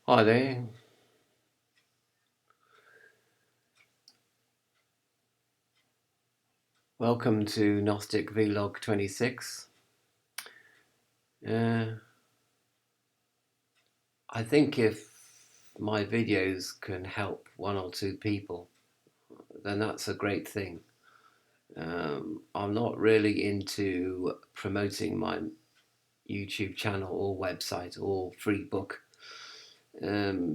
Hi there. Welcome to Gnostic Vlog 26. Uh, I think if my videos can help one or two people, then that's a great thing. I'm not really into promoting my YouTube channel or website or free book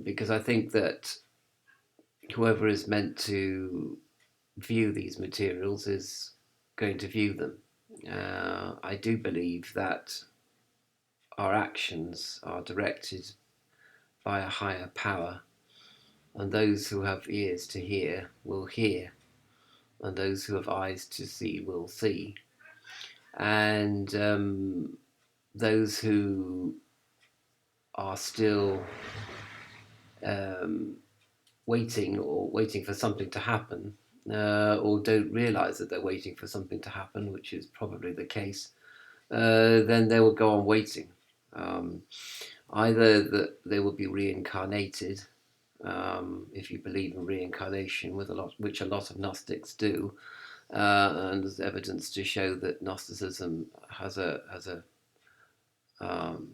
because I think that whoever is meant to view these materials is going to view them. I do believe that our actions are directed by a higher power, and those who have ears to hear will hear, and those who have eyes to see will see. And those who are still um, waiting for something to happen, or don't realize that they're waiting for something to happen, which is probably the case, then they will go on waiting. Um, Either that they will be reincarnated, if you believe in reincarnation, which a lot of Gnostics do, and there's evidence to show that Gnosticism um,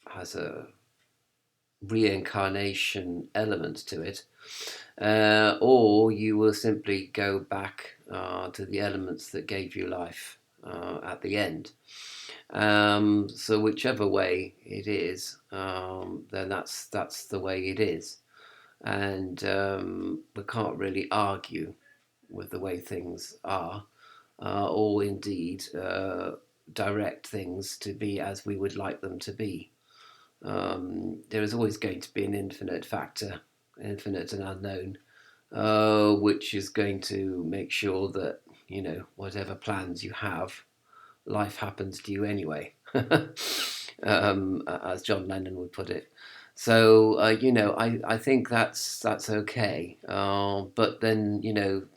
has a reincarnation element to it, or you will simply go back to the elements that gave you life at the end. So whichever way it is, then that's the way it is, and we can't really argue with the way things are, or indeed direct things to be as we would like them to be. There is always going to be an infinite factor, infinite and unknown, which is going to make sure that whatever plans you have, life happens to you anyway, as John Lennon would put it. So I think that's okay. But then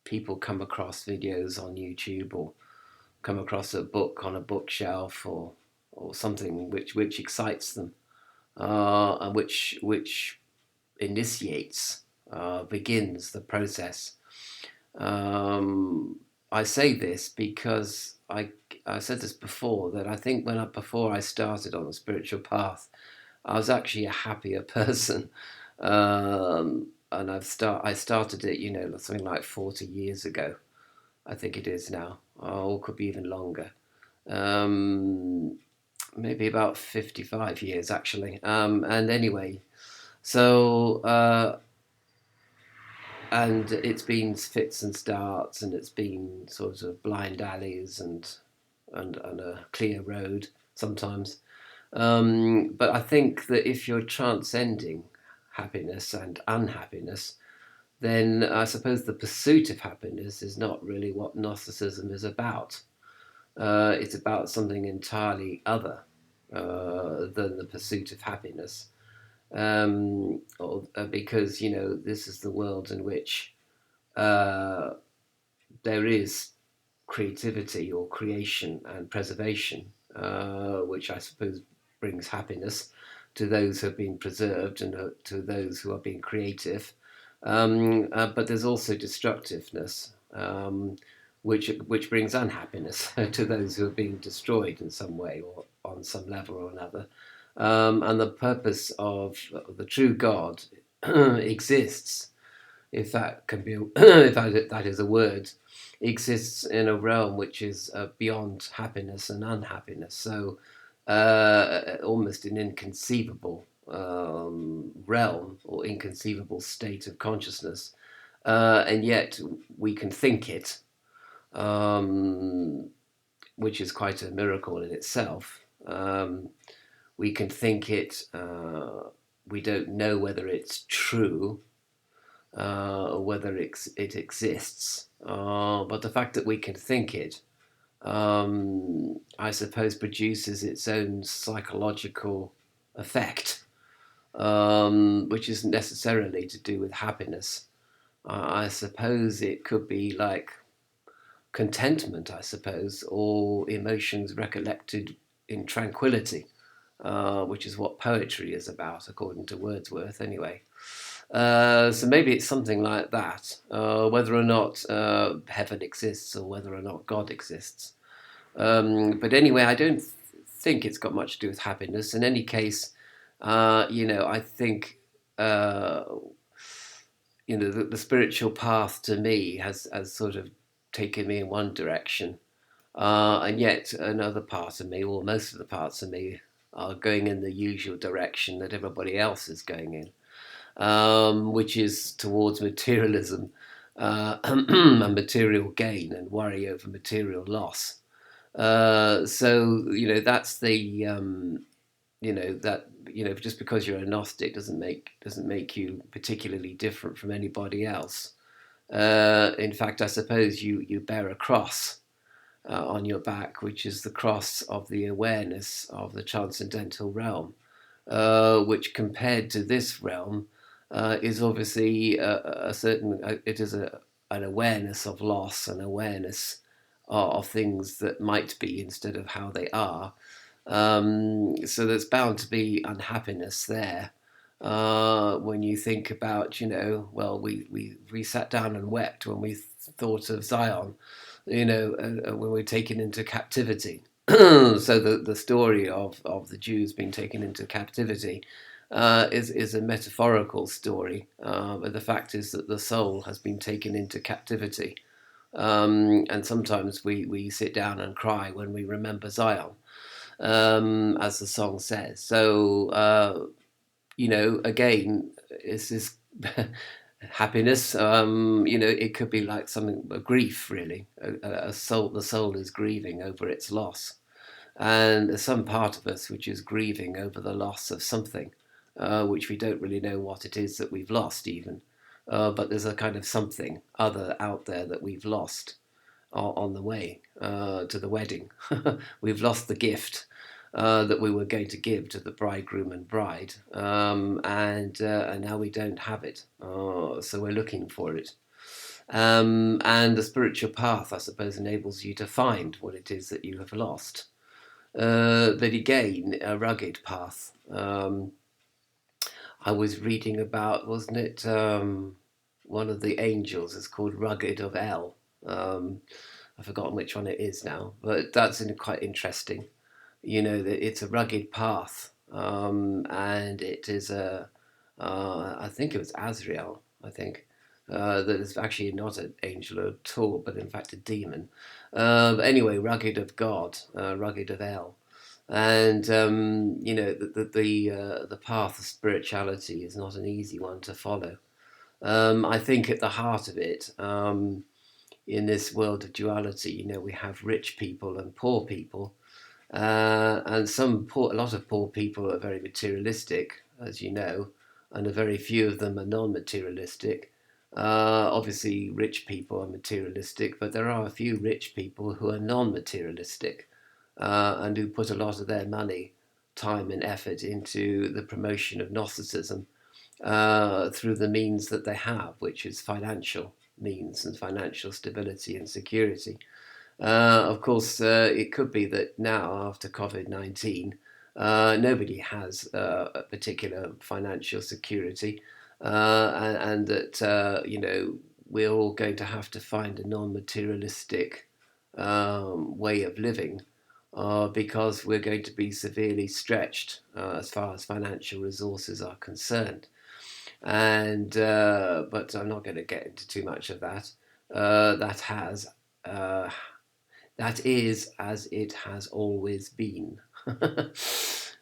people come across videos on YouTube or come across a book on a bookshelf or something which excites them, and which initiates, begins the process. Um, I say this because I said this before, that I think before I started on the spiritual path, I was actually a happier person, and I started it, something like 40 years ago. I think it is now, or could be even longer. Um, Maybe about 55 years actually. And anyway, so and it's been fits and starts, and it's been sort of blind alleys and a clear road sometimes. But I think that if you're transcending happiness and unhappiness, then I suppose the pursuit of happiness is not really what Gnosticism is about. It's about something entirely other than the pursuit of happiness. Because this is the world in which uh, there is creativity or creation and preservation, which I suppose brings happiness to those who have been preserved and to those who are being creative. But there's also destructiveness, which brings unhappiness to those who are being destroyed in some way or on some level or another. And the purpose of the true God exists, if that can be, if that is a word, exists in a realm which is beyond happiness and unhappiness. So almost an inconceivable realm or inconceivable state of consciousness, and yet we can think it, um, which is quite a miracle in itself. We can think it. We don't know whether it's true, or whether it exists. But the fact that we can think it, I suppose, produces its own psychological effect, which isn't necessarily to do with happiness. I suppose it could be like contentment, I suppose, or emotions recollected in tranquility. which is what poetry is about, according to Wordsworth, anyway. So maybe it's something like that, whether or not heaven exists or whether or not God exists. But anyway, I don't think it's got much to do with happiness. In any case, I think the spiritual path to me has sort of taken me in one direction, and yet another part of me, or most of the parts of me, are going in the usual direction that everybody else is going in, which is towards materialism and material gain and worry over material loss. So that's the that just because you're a Gnostic doesn't make you particularly different from anybody else. In fact, I suppose you bear a cross on your back, which is the cross of the awareness of the transcendental realm, which compared to this realm is obviously a certain. It is an awareness of loss, an awareness of things that might be instead of how they are. So there's bound to be unhappiness there. When you think about, well, we sat down and wept when we thought of Zion, when we're taken into captivity. So the story of the Jews being taken into captivity is a metaphorical story, but the fact is that the soul has been taken into captivity. And sometimes we sit down and cry when we remember Zion, as the song says. So, again, it's this happiness. It could be like a grief, really. The soul is grieving over its loss. And there's some part of us which is grieving over the loss of something, which we don't really know what it is that we've lost, even. But there's a kind of something other out there that we've lost on the way to the wedding. We've lost the gift that we were going to give to the bridegroom and bride, and now we don't have it. So we're looking for it. And the spiritual path, I suppose, enables you to find what it is that you have lost. But again, a rugged path. I was reading about, wasn't it? One of the angels is called Rugged of El. I've forgotten which one it is now, but that's quite interesting. That it's a rugged path, and it is I think it was Azrael, I think, that is actually not an angel at all, but in fact a demon. But anyway, rugged of God, rugged of El. And the path of spirituality is not an easy one to follow. I think at the heart of it, in this world of duality, we have rich people and poor people, and a lot of poor people are very materialistic, as you know, and a very few of them are non-materialistic. Obviously, rich people are materialistic, but there are a few rich people who are non-materialistic, and who put a lot of their money, time, and effort into the promotion of Gnosticism through the means that they have, which is financial means and financial stability and security. Of course, it could be that now, after COVID-19, nobody has a particular financial security, and that, we're all going to have to find a non-materialistic way of living, because we're going to be severely stretched as far as financial resources are concerned. And but I'm not going to get into too much of that. Uh, that is as it has always been.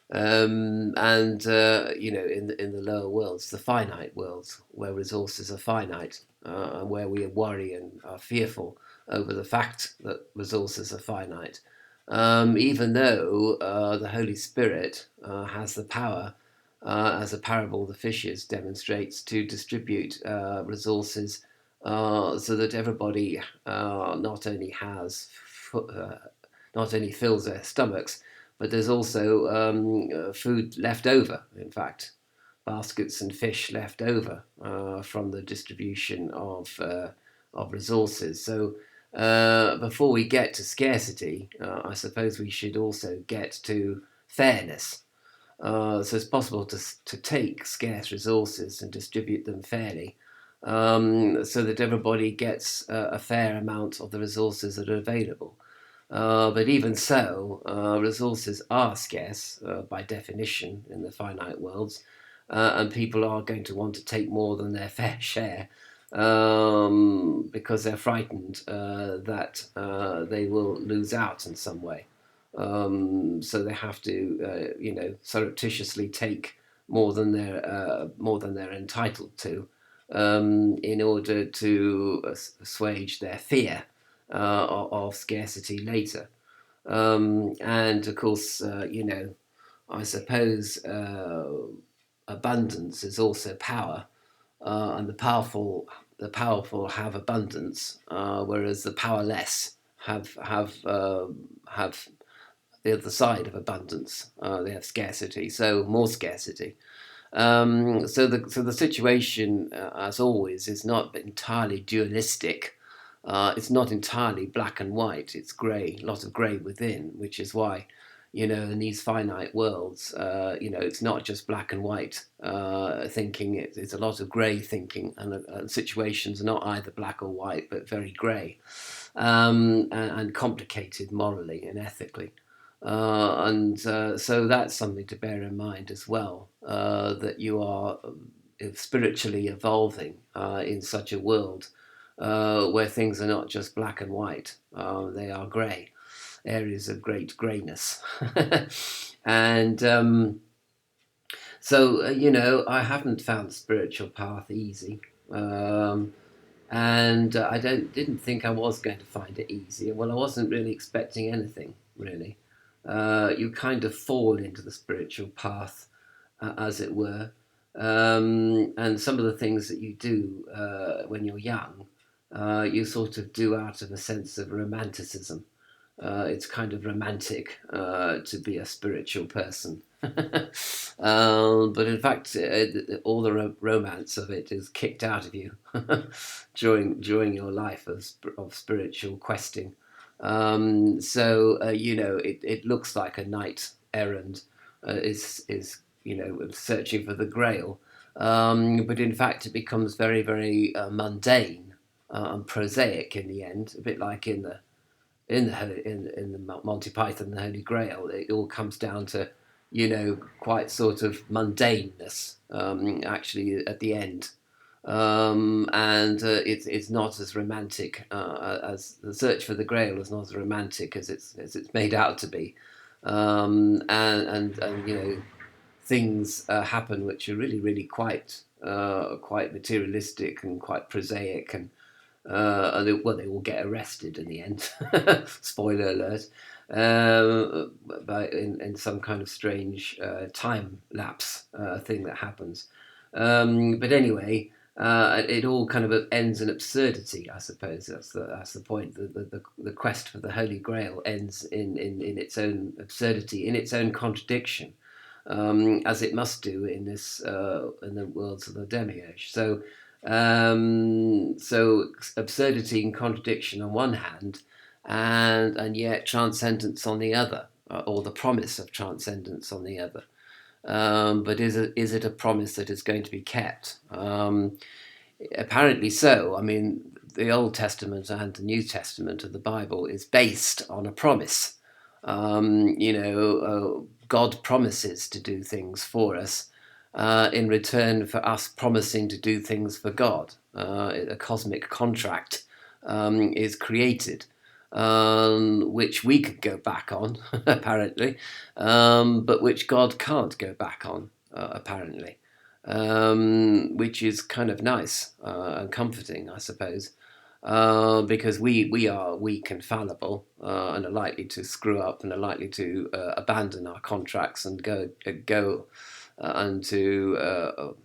And in the lower worlds, the finite worlds, where resources are finite, and where we worry and are fearful over the fact that resources are finite, even though the Holy Spirit has the power, as a parable of the fishes demonstrates, to distribute resources, so that everybody not only not only fills their stomachs, but there's also food left over. In fact, baskets and fish left over from the distribution of resources. So before we get to scarcity, I suppose we should also get to fairness. So it's possible to take scarce resources and distribute them fairly, so that everybody gets a fair amount of the resources that are available. But even so, resources are scarce by definition in the finite worlds, and people are going to want to take more than their fair share, because they're frightened that they will lose out in some way. So they have to, surreptitiously take more than they're entitled to, in order to assuage their fear of scarcity later. And of course, I suppose abundance is also power, and the powerful have abundance, whereas the powerless have the other side of abundance. They have scarcity, so more scarcity. So the situation, as always, is not entirely dualistic. It's not entirely black and white. It's grey, a lot of grey within, which is why, in these finite worlds, it's not just black and white thinking. It's a lot of grey thinking, and situations are not either black or white, but very grey, and complicated morally and ethically. And so that's something to bear in mind as well, that you are spiritually evolving in such a world where things are not just black and white, they are grey, areas of great greyness. And so, I haven't found the spiritual path easy. And I didn't think I was going to find it easy. Well, I wasn't really expecting anything, really. You kind of fall into the spiritual path, as it were. And some of the things that you do when you're young, you sort of do out of a sense of romanticism. It's kind of romantic to be a spiritual person. But in fact, all the romance of it is kicked out of you during your life of spiritual questing. It looks like a knight errant is searching for the Grail, but in fact it becomes very very mundane and prosaic in the end, a bit like in the Monty Python and the Holy Grail. It all comes down to quite sort of mundaneness, actually at the end. And it's not as romantic as the search for the Grail is not as romantic as it's made out to be. And things happen which are really really quite materialistic and quite prosaic, and they all get arrested in the end. Spoiler alert. In some kind of strange time lapse thing that happens. But anyway, it all kind of ends in absurdity. I suppose that's the point. The quest for the Holy Grail ends in its own absurdity, in its own contradiction, as it must do in the worlds of the demiurge. So absurdity and contradiction on one hand, and yet transcendence on the other, or the promise of transcendence on the other. But is it a promise that is going to be kept? Apparently so. I mean, the Old Testament and the New Testament of the Bible is based on a promise. God promises to do things for us in return for us promising to do things for God. A cosmic contract is created, which we could go back on, apparently, but which God can't go back on, apparently, which is kind of nice and comforting, I suppose. Because we are weak and fallible, and are likely to screw up, and are likely to abandon our contracts and go and to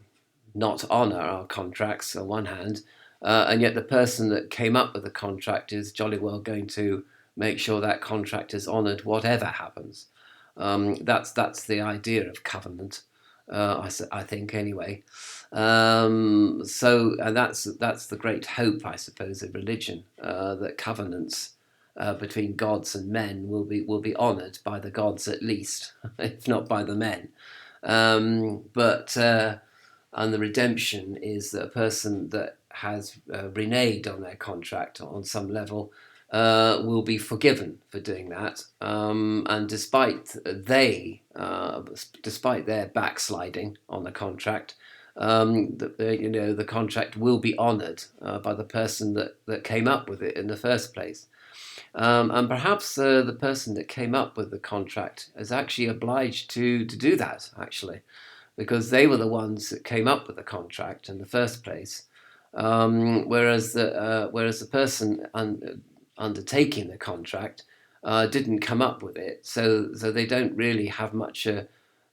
not honour our contracts on one hand, and yet the person that came up with the contract is jolly well going to make sure that contract is honoured whatever happens. That's the idea of covenant, I think anyway. And that's the great hope, I suppose, of religion, that covenants between gods and men will be honoured by the gods at least, if not by the men. But and the redemption is that a person that has reneged on their contract on some level will be forgiven for doing that. And despite their backsliding on the contract, the contract will be honoured by the person that came up with it in the first place. And perhaps the person that came up with the contract is actually obliged to do that, actually, because they were the ones that came up with the contract in the first place. Whereas the person undertaking the contract didn't come up with it, so they don't really have much.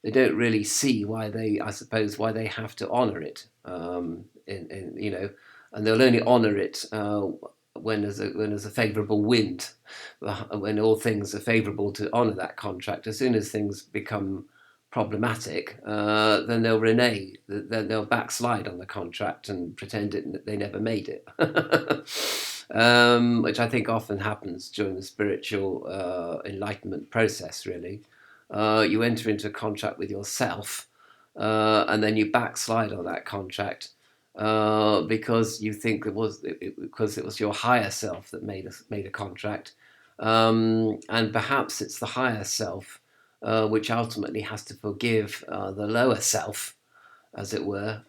They don't really see why I suppose, why they have to honour it. And they'll only honour it when there's a favourable wind, when all things are favourable to honour that contract. As soon as things become problematic, then they'll renege, then they'll backslide on the contract and pretend they never made it, which I think often happens during the spiritual enlightenment process, really. You enter into a contract with yourself, and then you backslide on that contract because you think because it was your higher self that made a contract, and perhaps it's the higher self which ultimately has to forgive the lower self, as it were,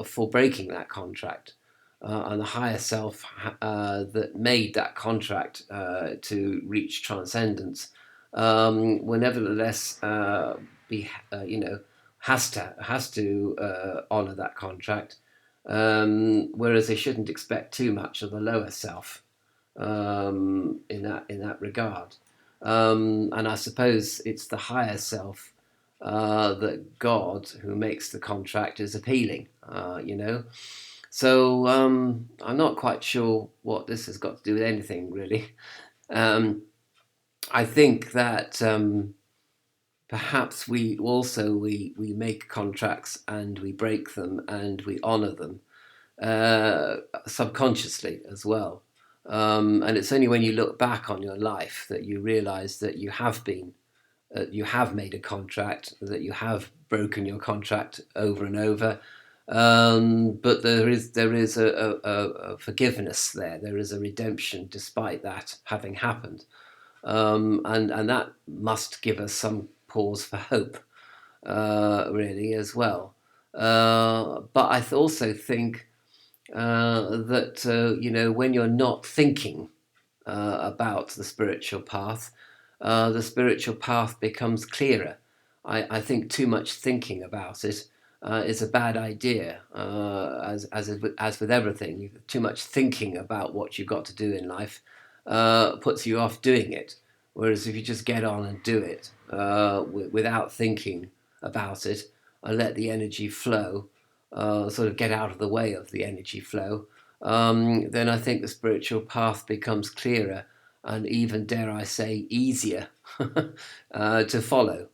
for breaking that contract. And the higher self that made that contract to reach transcendence will nevertheless be, has to honor that contract. Whereas they shouldn't expect too much of the lower self in that regard. And I suppose it's the higher self that God, who makes the contract, is appealing. So I'm not quite sure what this has got to do with anything, really. I think that perhaps we make contracts and we break them and we honour them subconsciously as well. And it's only when you look back on your life that you realise that you have made a contract, that you have broken your contract over and over. But there is a forgiveness there. There is a redemption despite that having happened. And that must give us some pause for hope, really, as well. But I also think that when you're not thinking about the spiritual path becomes clearer. I think too much thinking about it is a bad idea, as with everything. Too much thinking about what you've got to do in life puts you off doing it. Whereas if you just get on and do it without thinking about it and let the energy flow, sort of get out of the way of the energy flow, then I think the spiritual path becomes clearer and even, dare I say, easier to follow.